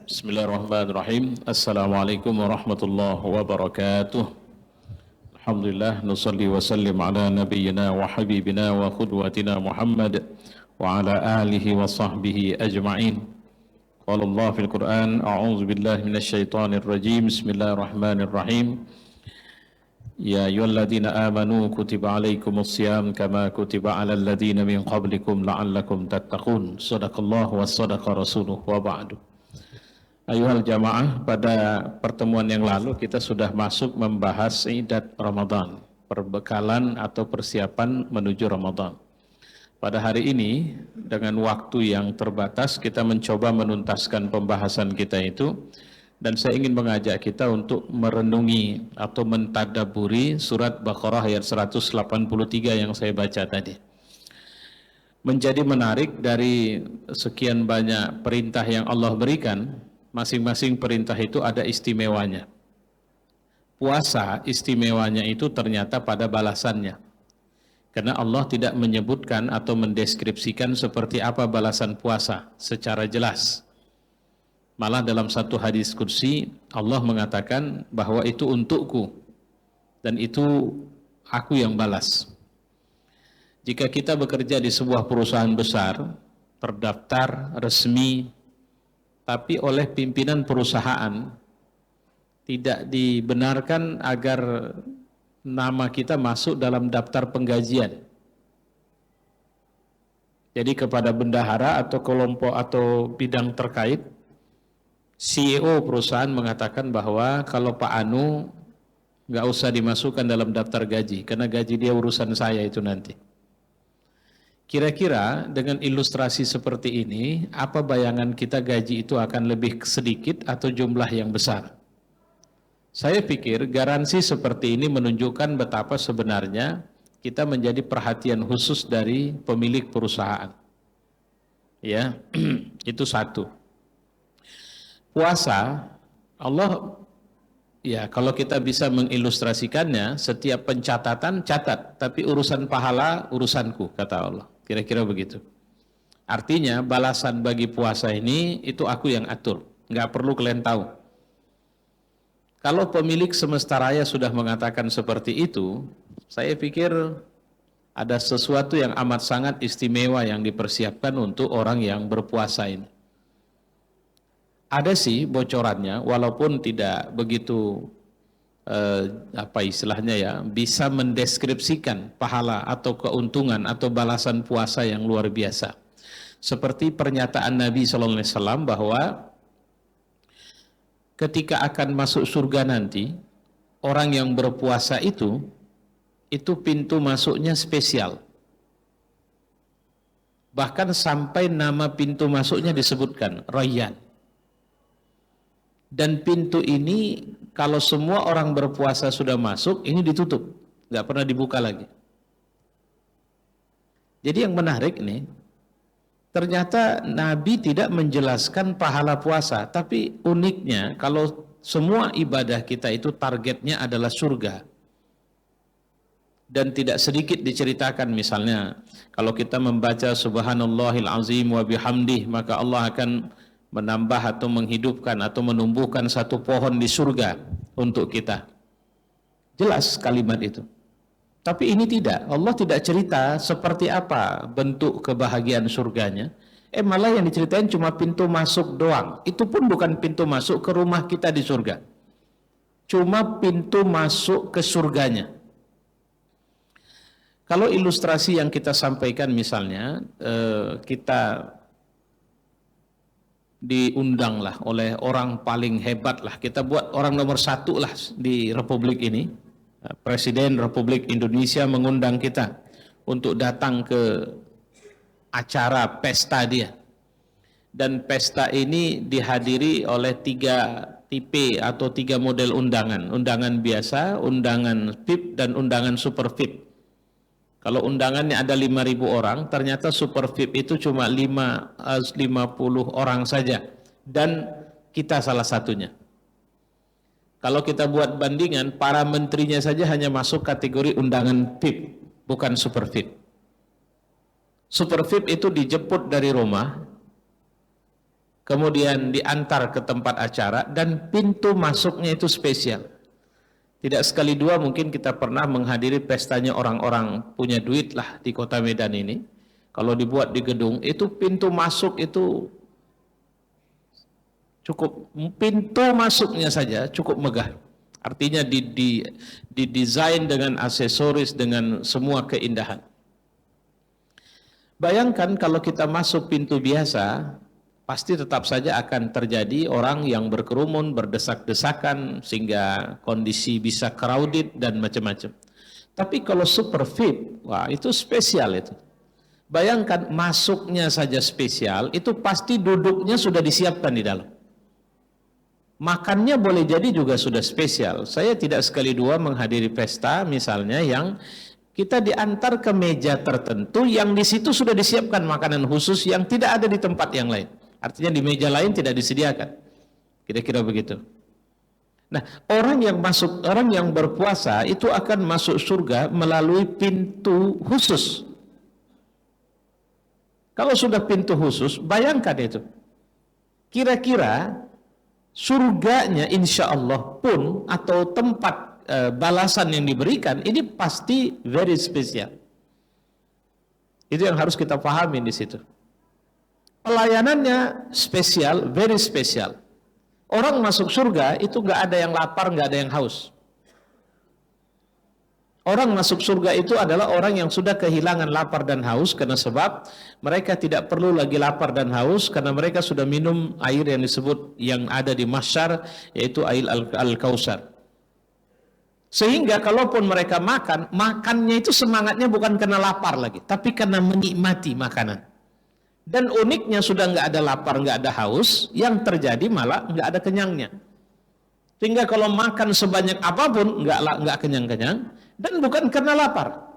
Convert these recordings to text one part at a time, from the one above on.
Bismillahirrahmanirrahim. Assalamualaikum warahmatullahi wabarakatuh. Alhamdulillah, nusalli wa sallim ala nabiyyina wa habibina wa qudwatina Muhammad wa ala alihi wa sahbihi ajma'in. Qala Allah fil Qur'an, a'udzu billahi minasy syaithanir rajim. Bismillahirrahmanirrahim. Ya ayyuhalladzina amanu kutiba alaikumus syiyam kama kutiba alal ladzina min qablikum la'allakum tattaqun. Shadaqallahu wa shadaqa rasuluhu wa ba'du. Ayuhal jamaah, pada pertemuan yang lalu kita sudah masuk membahas idat Ramadan, perbekalan atau persiapan menuju Ramadan. Pada hari ini dengan waktu yang terbatas kita mencoba menuntaskan pembahasan kita itu, dan saya ingin mengajak kita untuk merenungi atau mentadaburi surat Baqarah ayat 183 yang saya baca tadi. Menjadi menarik dari sekian banyak perintah yang Allah berikan, masing-masing perintah itu ada istimewanya. Puasa istimewanya itu ternyata pada balasannya. Karena Allah tidak menyebutkan atau mendeskripsikan seperti apa balasan puasa secara jelas. Malah dalam satu hadis qudsi Allah mengatakan bahwa itu untukku dan itu aku yang balas. Jika kita bekerja di sebuah perusahaan besar, terdaftar, resmi, tapi oleh pimpinan perusahaan tidak dibenarkan agar nama kita masuk dalam daftar penggajian. Jadi kepada bendahara atau kelompok atau bidang terkait, CEO perusahaan mengatakan bahwa kalau Pak Anu nggak usah dimasukkan dalam daftar gaji, karena gaji dia urusan saya itu nanti. Kira-kira dengan ilustrasi seperti ini, apa bayangan kita gaji itu akan lebih sedikit atau jumlah yang besar? Saya pikir garansi seperti ini menunjukkan betapa sebenarnya kita menjadi perhatian khusus dari pemilik perusahaan. Ya, itu satu. Puasa, Allah, ya kalau kita bisa mengilustrasikannya, setiap pencatatan catat, tapi urusan pahala urusanku, kata Allah. Kira-kira begitu. Artinya balasan bagi puasa ini itu aku yang atur, nggak perlu kalian tahu. Kalau pemilik semesta raya sudah mengatakan seperti itu, saya pikir ada sesuatu yang amat sangat istimewa yang dipersiapkan untuk orang yang berpuasa ini. Ada sih bocorannya, walaupun tidak begitu apa istilahnya ya, bisa mendeskripsikan pahala atau keuntungan atau balasan puasa yang luar biasa. Seperti pernyataan Nabi SAW bahwa ketika akan masuk surga nanti, orang yang berpuasa itu pintu masuknya spesial. Bahkan sampai nama pintu masuknya disebutkan, Rayyan. Dan pintu ini kalau semua orang berpuasa sudah masuk, ini ditutup, nggak pernah dibuka lagi. Jadi yang menarik nih, ternyata Nabi tidak menjelaskan pahala puasa, tapi uniknya kalau semua ibadah kita itu targetnya adalah surga. Dan tidak sedikit diceritakan misalnya, kalau kita membaca Subhanallahil Azim wa bihamdih, maka Allah akan menambah atau menghidupkan atau menumbuhkan satu pohon di surga untuk kita. Jelas kalimat itu. Tapi ini tidak. Allah tidak cerita seperti apa bentuk kebahagiaan surganya. Malah yang diceritain cuma pintu masuk doang. Itu pun bukan pintu masuk ke rumah kita di surga. Cuma pintu masuk ke surganya. Kalau ilustrasi yang kita sampaikan misalnya, kita diundanglah oleh orang paling hebat lah, kita buat orang nomor 1 lah di Republik ini, Presiden Republik Indonesia mengundang kita untuk datang ke acara pesta dia, dan pesta ini dihadiri oleh 3 tipe atau 3 model undangan, undangan biasa, undangan VIP, dan undangan super VIP. Kalau undangannya ada 5.000 orang, ternyata super VIP itu cuma 50 orang saja. Dan kita salah satunya. Kalau kita buat bandingan, para menterinya saja hanya masuk kategori undangan VIP, bukan super VIP. Super VIP itu dijemput dari rumah, kemudian diantar ke tempat acara, dan pintu masuknya itu spesial. Tidak sekali dua mungkin kita pernah menghadiri pestanya orang-orang punya duit lah di kota Medan ini. Kalau dibuat di gedung, itu pintu masuk itu cukup, pintu masuknya saja cukup megah. Artinya didesain dengan aksesoris, dengan semua keindahan. Bayangkan kalau kita masuk pintu biasa, pasti tetap saja akan terjadi orang yang berkerumun, berdesak-desakan, sehingga kondisi bisa crowded dan macam-macam. Tapi kalau super VIP, wah itu spesial itu. Bayangkan masuknya saja spesial, itu pasti duduknya sudah disiapkan di dalam. Makannya boleh jadi juga sudah spesial. Saya tidak sekali dua menghadiri pesta misalnya yang kita diantar ke meja tertentu yang di situ sudah disiapkan makanan khusus yang tidak ada di tempat yang lain. Artinya di meja lain tidak disediakan. Kira-kira begitu. Nah, orang yang berpuasa itu akan masuk surga melalui pintu khusus. Kalau sudah pintu khusus, bayangkan itu. Kira-kira surganya insya Allah pun atau tempat balasan yang diberikan ini pasti very spesial. Itu yang harus kita pahami di situ. Pelayanannya spesial, very spesial. Orang masuk surga itu nggak ada yang lapar, nggak ada yang haus. Orang masuk surga itu adalah orang yang sudah kehilangan lapar dan haus, karena sebab mereka tidak perlu lagi lapar dan haus karena mereka sudah minum air yang disebut yang ada di mahsyar, yaitu air al-kausar. Sehingga kalaupun mereka makan, makannya itu semangatnya bukan karena lapar lagi, tapi karena menikmati makanan. Dan uniknya sudah nggak ada lapar, nggak ada haus, yang terjadi malah nggak ada kenyangnya. Sehingga kalau makan sebanyak apapun nggak kenyang-kenyang, dan bukan karena lapar.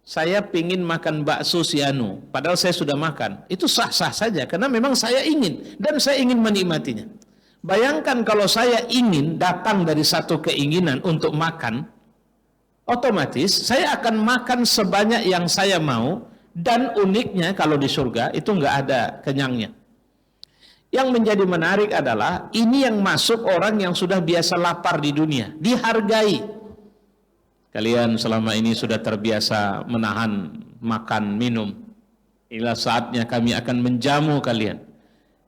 Saya pingin makan bakso sianu, padahal saya sudah makan. Itu sah-sah saja, karena memang saya ingin, dan saya ingin menikmatinya. Bayangkan kalau saya ingin datang dari satu keinginan untuk makan, otomatis saya akan makan sebanyak yang saya mau. Dan uniknya kalau di surga itu nggak ada kenyangnya. Yang menjadi menarik adalah ini yang masuk orang yang sudah biasa lapar di dunia, dihargai. Kalian selama ini sudah terbiasa menahan makan minum. Inilah saatnya kami akan menjamu kalian.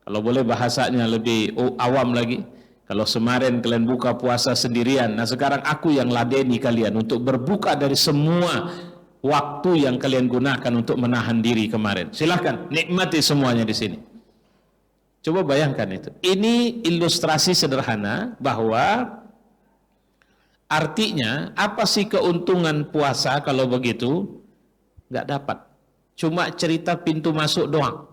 Kalau boleh bahasanya lebih awam lagi, kalau kemarin kalian buka puasa sendirian, nah sekarang aku yang ladeni kalian untuk berbuka dari semua waktu yang kalian gunakan untuk menahan diri kemarin. Silahkan nikmati semuanya di sini. Coba bayangkan itu. Ini ilustrasi sederhana bahwa artinya apa sih keuntungan puasa kalau begitu? Nggak dapat. Cuma cerita pintu masuk doang.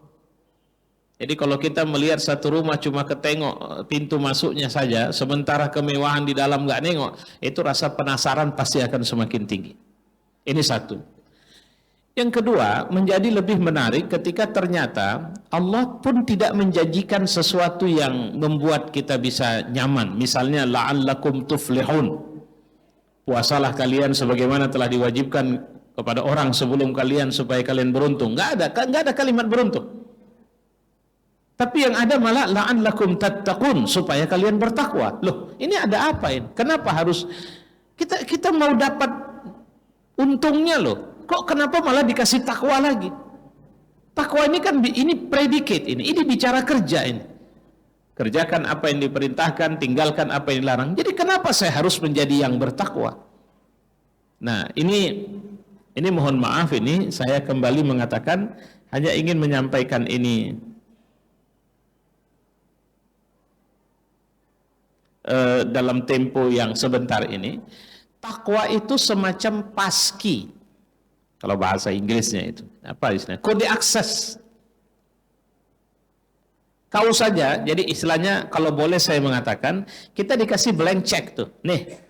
Jadi kalau kita melihat satu rumah cuma ketengok pintu masuknya saja, sementara kemewahan di dalam nggak nengok, itu rasa penasaran pasti akan semakin tinggi. Ini satu. Yang kedua, menjadi lebih menarik ketika ternyata Allah pun tidak menjanjikan sesuatu yang membuat kita bisa nyaman. Misalnya, la'allakum tuflihun. Puasalah kalian sebagaimana telah diwajibkan kepada orang sebelum kalian supaya kalian beruntung. Nggak ada kalimat beruntung. Tapi yang ada malah la'allakum tattaqun, supaya kalian bertakwa. Loh, ini ada apa ini? Kenapa harus kita mau dapat untungnya loh, kok kenapa malah dikasih takwa lagi? Takwa ini kan ini predicate, ini bicara kerja ini. Kerjakan apa yang diperintahkan, tinggalkan apa yang dilarang. Jadi kenapa saya harus menjadi yang bertakwa? Nah, ini mohon maaf, ini saya kembali mengatakan hanya ingin menyampaikan ini dalam tempo yang sebentar ini. Takwa itu semacam paski. Kalau bahasa Inggrisnya itu. Apa istilahnya? Kode akses. Kau saja, jadi istilahnya kalau boleh saya mengatakan, kita dikasih blank check tuh. Nih.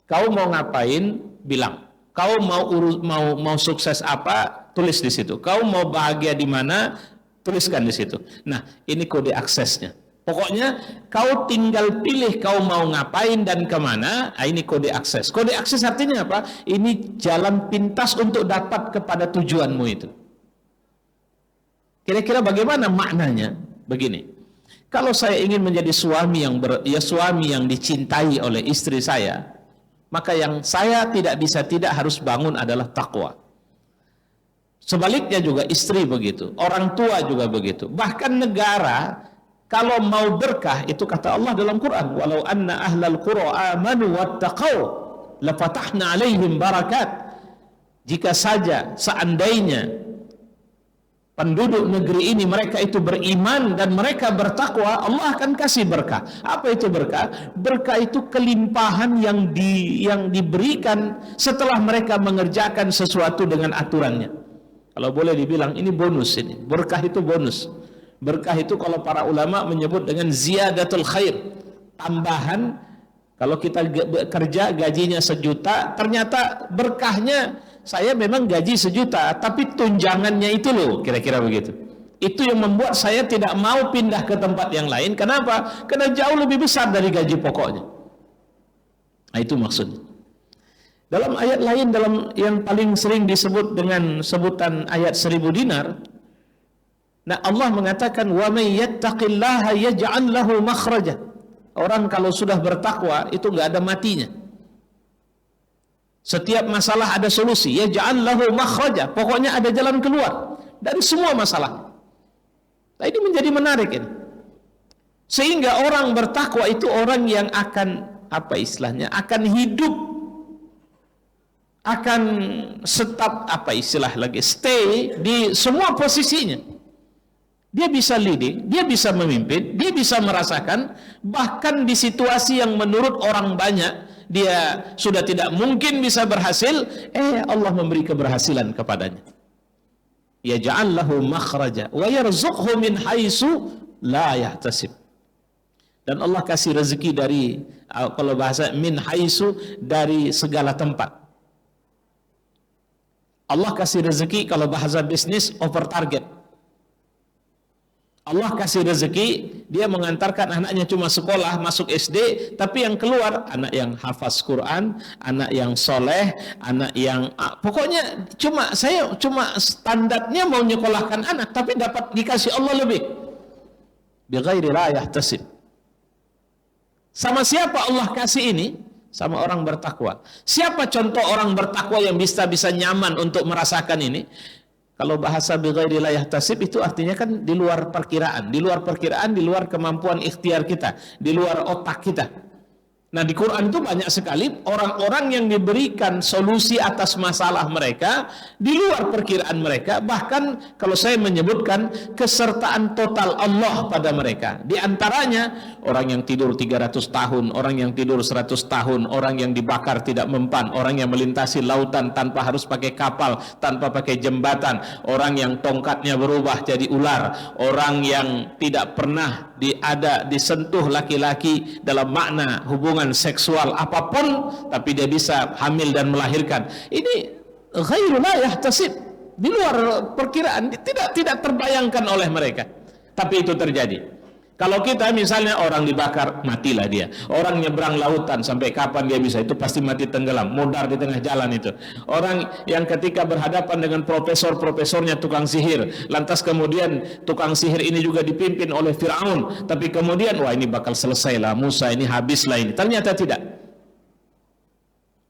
Kau mau ngapain? Bilang. Kau mau sukses apa? Tulis di situ. Kau mau bahagia di mana? Tuliskan di situ. Nah, ini kode aksesnya. Pokoknya kau tinggal pilih kau mau ngapain dan kemana. Ini kode akses. Kode akses artinya apa? Ini jalan pintas untuk dapat kepada tujuanmu itu. Kira-kira bagaimana maknanya? Begini. Kalau saya ingin menjadi suami yang dicintai oleh istri saya, maka yang saya tidak harus bangun adalah takwa. Sebaliknya juga istri begitu, orang tua juga begitu. Bahkan negara kalau mau berkah, itu kata Allah dalam Quran, walau anna ahlal qura amanu wattaqau lafatahna alaihim barakat. Jika saja seandainya penduduk negeri ini mereka itu beriman dan mereka bertakwa, Allah akan kasih berkah. Apa itu berkah? Berkah itu kelimpahan yang diberikan setelah mereka mengerjakan sesuatu dengan aturannya. Kalau boleh dibilang ini bonus ini. Berkah itu bonus. Berkah itu kalau para ulama menyebut dengan ziyadatul khair. Tambahan, kalau kita kerja gajinya 1 juta, ternyata berkahnya saya memang gaji 1 juta, tapi tunjangannya itu loh, kira-kira begitu. Itu yang membuat saya tidak mau pindah ke tempat yang lain. Kenapa? Karena jauh lebih besar dari gaji pokoknya. Nah, itu maksudnya. Dalam ayat lain, dalam yang paling sering disebut dengan sebutan ayat 1000 dinar, nah Allah mengatakan wa may yattaqillaha yaj'al lahu makhraja. Orang kalau sudah bertakwa itu enggak ada matinya. Setiap masalah ada solusi. Yaj'al lahu makhraja. Pokoknya ada jalan keluar dari semua masalah. Nah, ini menjadi menarik ini. Sehingga orang bertakwa itu orang yang akan akan hidup, akan stay di semua posisinya. Dia bisa leading, dia bisa memimpin, dia bisa merasakan, bahkan di situasi yang menurut orang banyak dia sudah tidak mungkin bisa berhasil, Allah memberi keberhasilan kepadanya. Yaj'al lahu makhraja wa yarzuqhu min haitsu la yahtasib. Dan Allah kasih rezeki dari, kalau bahasa min haitsu, dari segala tempat. Allah kasih rezeki kalau bahasa bisnis over target. Allah kasih rezeki, dia mengantarkan anaknya cuma sekolah, masuk SD, tapi yang keluar anak yang hafaz Quran, anak yang soleh, anak yang pokoknya saya cuma standarnya mau nyekolahkan anak, tapi dapat dikasih Allah lebih. Bighairi la yahtasib. Sama siapa Allah kasih ini? Sama orang bertakwa. Siapa contoh orang bertakwa yang bisa nyaman untuk merasakan ini? Kalau bahasa bighairi la yahtasib itu artinya kan di luar perkiraan, di luar kemampuan ikhtiar kita, di luar otak kita. Nah, di Quran itu banyak sekali orang-orang yang diberikan solusi atas masalah mereka di luar perkiraan mereka, bahkan kalau saya menyebutkan kesertaan total Allah pada mereka. Di antaranya orang yang tidur 300 tahun, orang yang tidur 100 tahun, orang yang dibakar tidak mempan, orang yang melintasi lautan tanpa harus pakai kapal, tanpa pakai jembatan, orang yang tongkatnya berubah jadi ular, orang yang tidak pernah disentuh laki-laki dalam makna hubungan seksual apapun, tapi dia bisa hamil dan melahirkan. Ini ghairu la yahtasib, di luar perkiraan, tidak terbayangkan oleh mereka, tapi itu terjadi. Kalau kita misalnya orang dibakar, matilah dia. Orang nyebrang lautan, sampai kapan dia bisa? Itu pasti mati tenggelam, modar di tengah jalan itu. Orang yang ketika berhadapan dengan profesornya tukang sihir, lantas kemudian tukang sihir ini juga dipimpin oleh Fir'aun, tapi kemudian wah ini bakal selesailah Musa, ini habislah ini. Ternyata tidak.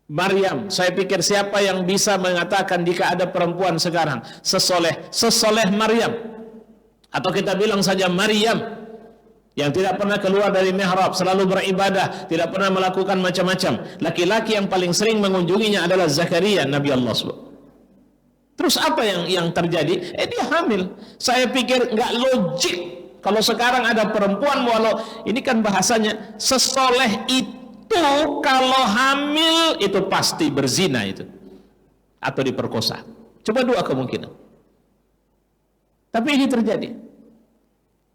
Maryam, saya pikir siapa yang bisa mengatakan jika ada perempuan sekarang sesoleh Maryam, atau kita bilang saja Maryam, yang tidak pernah keluar dari mihrab, selalu beribadah, tidak pernah melakukan macam-macam. Laki-laki yang paling sering mengunjunginya adalah Zakaria, Nabi Allah SWT. Terus apa yang terjadi? Dia hamil. Saya pikir nggak logik kalau sekarang ada perempuan, walau ini kan bahasanya sesoleh itu, kalau hamil itu pasti berzina itu, atau diperkosa. Coba dua kemungkinan. Tapi ini terjadi.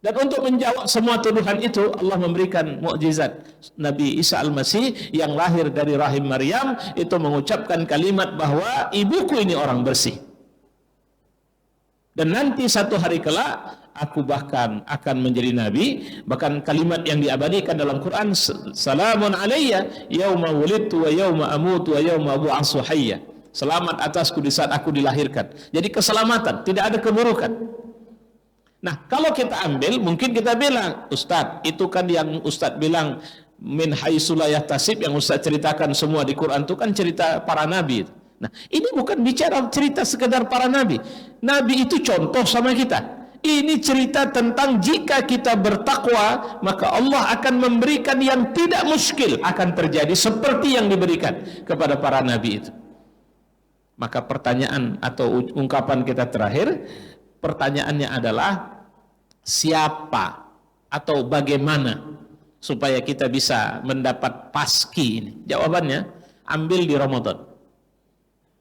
Dan untuk menjawab semua tuduhan itu, Allah memberikan mukjizat. Nabi Isa Al-Masih yang lahir dari rahim Maryam itu mengucapkan kalimat bahwa ibuku ini orang bersih. Dan nanti satu hari kelak aku bahkan akan menjadi nabi. Bahkan kalimat yang diabadikan dalam Quran, salamun alayya yauma wulidtu wa yauma amutu wa yauma ab'atsu hayya. Selamat atasku di saat aku dilahirkan. Jadi keselamatan, tidak ada keburukan. Nah, kalau kita ambil, mungkin kita bilang, Ustadz, itu kan yang Ustadz bilang, min haitsu la yahtasib, yang Ustadz ceritakan semua di Quran itu kan cerita para nabi. Nah, ini bukan bicara cerita sekedar para nabi. Nabi itu contoh sama kita. Ini cerita tentang jika kita bertakwa, maka Allah akan memberikan yang tidak muskil akan terjadi seperti yang diberikan kepada para nabi itu. Maka pertanyaan atau ungkapan kita terakhir, pertanyaannya adalah siapa atau bagaimana supaya kita bisa mendapat paski ini? Jawabannya, ambil di Ramadan.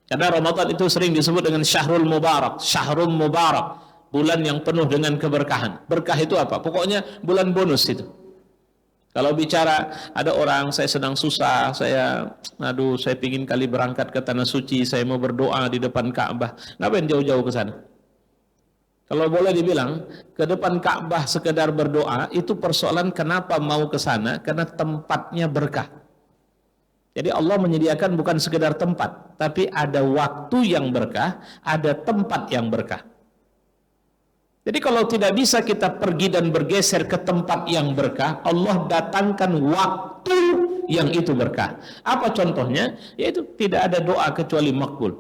Karena Ramadan itu sering disebut dengan Syahrul Mubarak, Syahrul Mubarak, bulan yang penuh dengan keberkahan. Berkah itu apa? Pokoknya bulan bonus itu. Kalau bicara ada orang, saya sedang susah, saya pingin kali berangkat ke Tanah Suci, saya mau berdoa di depan Ka'bah. Ngapain jauh-jauh ke sana? Kalau boleh dibilang, ke depan Ka'bah sekedar berdoa, itu persoalan kenapa mau ke sana, karena tempatnya berkah. Jadi Allah menyediakan bukan sekedar tempat, tapi ada waktu yang berkah, ada tempat yang berkah. Jadi kalau tidak bisa kita pergi dan bergeser ke tempat yang berkah, Allah datangkan waktu yang itu berkah. Apa contohnya? Yaitu tidak ada doa kecuali makbul.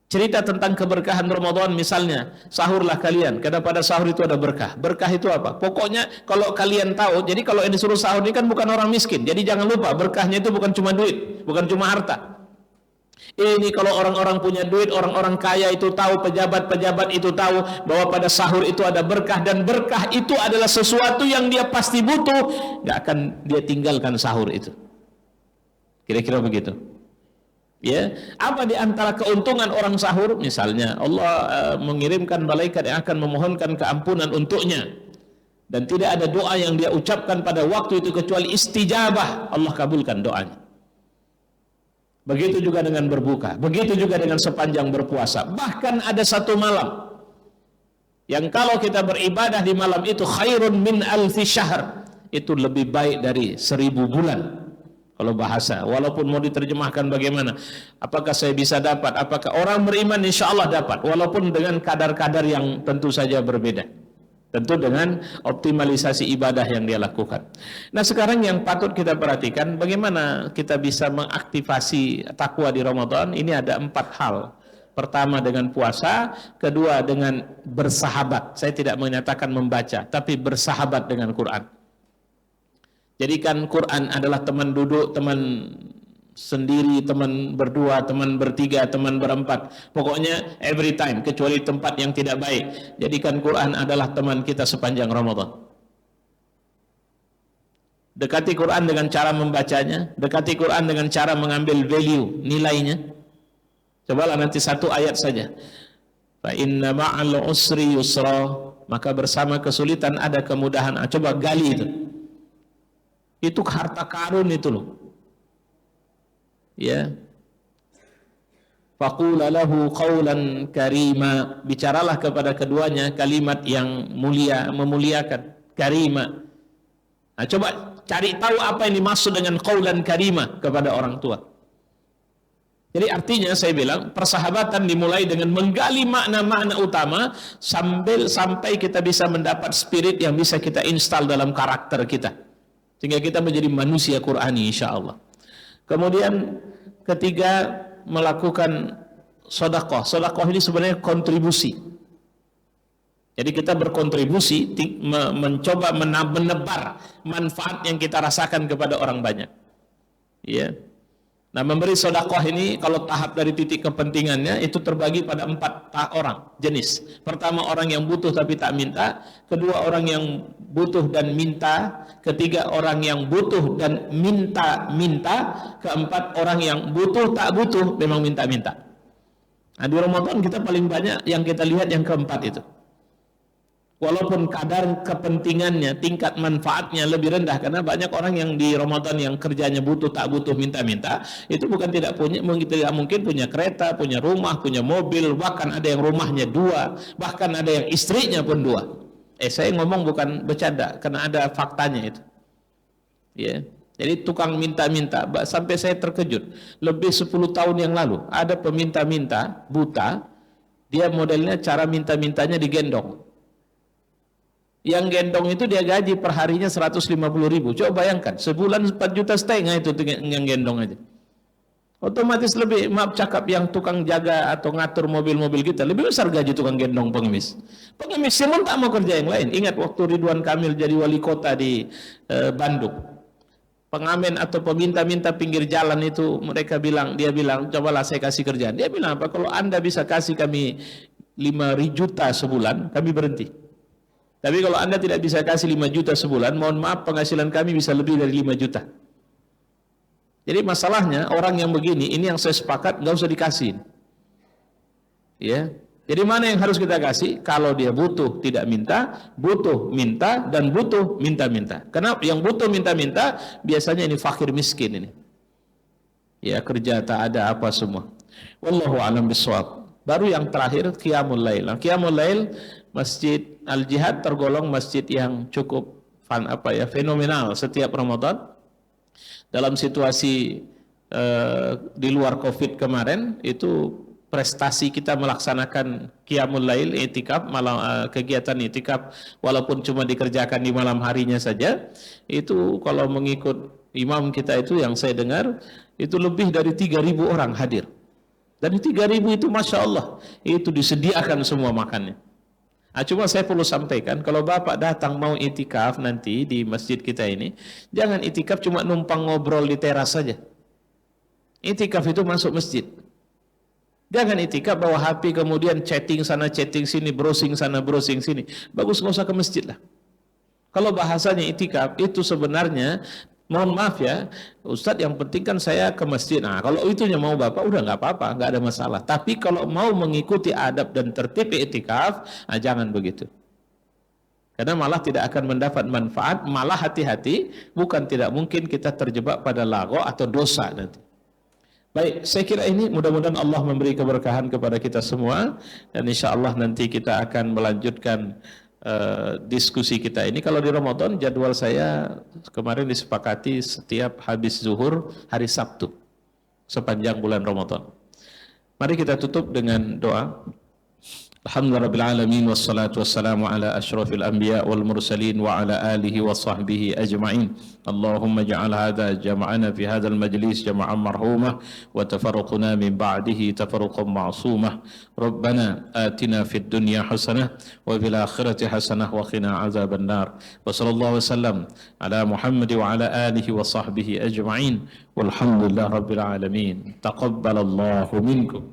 Cerita tentang keberkahan Ramadan misalnya, sahurlah kalian, karena pada sahur itu ada berkah. Berkah itu apa? Pokoknya kalau kalian tahu, jadi kalau yang disuruh sahur ini kan bukan orang miskin, jadi jangan lupa berkahnya itu bukan cuma duit, bukan cuma harta. Ini kalau orang-orang punya duit, orang-orang kaya itu tahu, pejabat-pejabat itu tahu bahwa pada sahur itu ada berkah, dan berkah itu adalah sesuatu yang dia pasti butuh, nggak akan dia tinggalkan sahur itu. Kira-kira begitu. Ya, apa di antara keuntungan orang sahur? Misalnya Allah mengirimkan malaikat yang akan memohonkan keampunan untuknya, dan tidak ada doa yang dia ucapkan pada waktu itu kecuali istijabah, Allah kabulkan doanya. Begitu juga dengan berbuka, begitu juga dengan sepanjang berpuasa. Bahkan ada satu malam yang kalau kita beribadah di malam itu khairun min alfi syahr, itu lebih baik dari 1000 bulan. Kalau bahasa, walaupun mau diterjemahkan bagaimana, apakah saya bisa dapat, apakah orang beriman insya Allah dapat, walaupun dengan kadar-kadar yang tentu saja berbeda, tentu dengan optimalisasi ibadah yang dia lakukan. Nah sekarang yang patut kita perhatikan, bagaimana kita bisa mengaktifasi takwa di Ramadan. Ini ada 4 hal. Pertama dengan puasa, kedua dengan bersahabat. Saya tidak menyatakan membaca, tapi bersahabat dengan Quran. Jadikan Quran adalah teman duduk, teman sendiri, teman berdua, teman bertiga, teman berempat. Pokoknya every time, kecuali tempat yang tidak baik. Jadikan Quran adalah teman kita sepanjang Ramadan. Dekati Quran dengan cara membacanya, dekati Quran dengan cara mengambil value, nilainya. Cobalah nanti satu ayat saja. Fa inna ma'al usri yusra, maka bersama kesulitan ada kemudahan. Coba gali itu harta karun itu loh. Ya. Faqula lahu qawlan karima, bicaralah kepada keduanya kalimat yang mulia, memuliakan, karima. Nah, coba cari tahu apa yang dimaksud dengan qawlan karima kepada orang tua. Jadi artinya saya bilang persahabatan dimulai dengan menggali makna-makna utama sampai kita bisa mendapat spirit yang bisa kita install dalam karakter kita, sehingga kita menjadi manusia Qur'ani insyaallah. Kemudian ketiga, melakukan sedekah. Sedekah ini sebenarnya kontribusi. Jadi kita berkontribusi, mencoba menebar manfaat yang kita rasakan kepada orang banyak. Ya. Nah, memberi sedekah ini kalau tahap dari titik kepentingannya itu terbagi pada 4 orang jenis. Pertama, orang yang butuh tapi tak minta. Kedua, orang yang butuh dan minta. Ketiga, orang yang butuh dan minta-minta. Keempat, orang yang butuh tak butuh memang minta-minta. Nah, di Ramadan kita paling banyak yang kita lihat yang keempat itu. Walaupun kadar kepentingannya, tingkat manfaatnya lebih rendah, karena banyak orang yang di Ramadan yang kerjanya butuh tak butuh minta-minta, itu bukan tidak mungkin punya kereta, punya rumah, punya mobil, bahkan ada yang rumahnya 2, bahkan ada yang istrinya pun 2. Saya ngomong bukan bercanda, karena ada faktanya itu. Ya. Jadi tukang minta-minta, sampai saya terkejut. Lebih 10 tahun yang lalu ada peminta-minta buta, dia modelnya cara minta-mintanya digendong. Yang gendong itu dia gaji per harinya 150.000. Coba bayangkan, sebulan 4,5 juta itu yang gendong aja. Otomatis lebih, maaf cakap, yang tukang jaga atau ngatur mobil-mobil kita lebih besar gaji tukang gendong pengemis. Pengemis pun tak mau kerja yang lain. Ingat waktu Ridwan Kamil jadi wali kota di Bandung, pengamen atau peminta-minta pinggir jalan itu dia bilang, cobalah saya kasih kerjaan. Dia bilang apa? Kalau Anda bisa kasih kami 5 juta sebulan, kami berhenti. Tapi kalau Anda tidak bisa kasih 5 juta sebulan, mohon maaf, penghasilan kami bisa lebih dari 5 juta. Jadi masalahnya orang yang begini, ini yang saya sepakat, nggak usah dikasih. Ya. Jadi mana yang harus kita kasih? Kalau dia butuh tidak minta, butuh minta, dan butuh minta-minta. Kenapa? Yang butuh minta-minta biasanya ini fakir miskin ini. Ya, kerja tak ada apa semua. Wallahu a'lam bishawab. Baru yang terakhir qiyamul lail. Qiyamul lail Masjid Al-Jihad tergolong masjid yang cukup fenomenal setiap Ramadan. Dalam situasi di luar Covid kemarin, itu prestasi kita melaksanakan qiyamul lail, i'tikaf, kegiatan i'tikaf walaupun cuma dikerjakan di malam harinya saja, itu kalau mengikut imam kita itu yang saya dengar itu lebih dari 3.000 orang hadir. Dari 3.000 itu Masya Allah itu disediakan semua makannya. Cuma saya perlu sampaikan, kalau Bapak datang mau itikaf nanti di masjid kita ini, jangan itikaf cuma numpang ngobrol di teras saja. Itikaf itu masuk masjid. Jangan itikaf bawa HP kemudian chatting sana chatting sini, browsing sana browsing sini. Bagus nggak usah ke masjid lah. Kalau bahasanya itikaf itu sebenarnya, mohon maaf ya Ustadz, yang penting kan saya ke masjid. Nah kalau itunya mau Bapak udah nggak apa-apa, nggak ada masalah. Tapi kalau mau mengikuti adab dan tertib i'tikaf, jangan begitu. Karena malah tidak akan mendapat manfaat, malah hati-hati, bukan tidak mungkin kita terjebak pada lagho atau dosa nanti. Baik, saya kira ini mudah-mudahan Allah memberi keberkahan kepada kita semua, dan insya Allah nanti kita akan melanjutkan diskusi kita ini. Kalau di Ramadan jadwal saya kemarin disepakati setiap habis zuhur hari Sabtu sepanjang bulan Ramadan. Mari kita tutup dengan doa. Alhamdulillahirabbil alamin wassalatu wassalamu ala asyrafil anbiya wal mursalin wa ala alihi wa sahbihi ajma'in. Allahumma ja'al hadha jama'ana fi hadzal majlis jama'an marhumah wa tafarruquna min ba'dihi tafarruqan ma'sumah. Rabbana atina fid dunya hasanah wa fil akhirati hasanah wa qina azaban nar. Wa sallallahu wasallam ala Muhammad wa ala alihi wa sahbihi ajma'in. Walhamdulillahirabbil alamin. Taqabbalallahu minkum.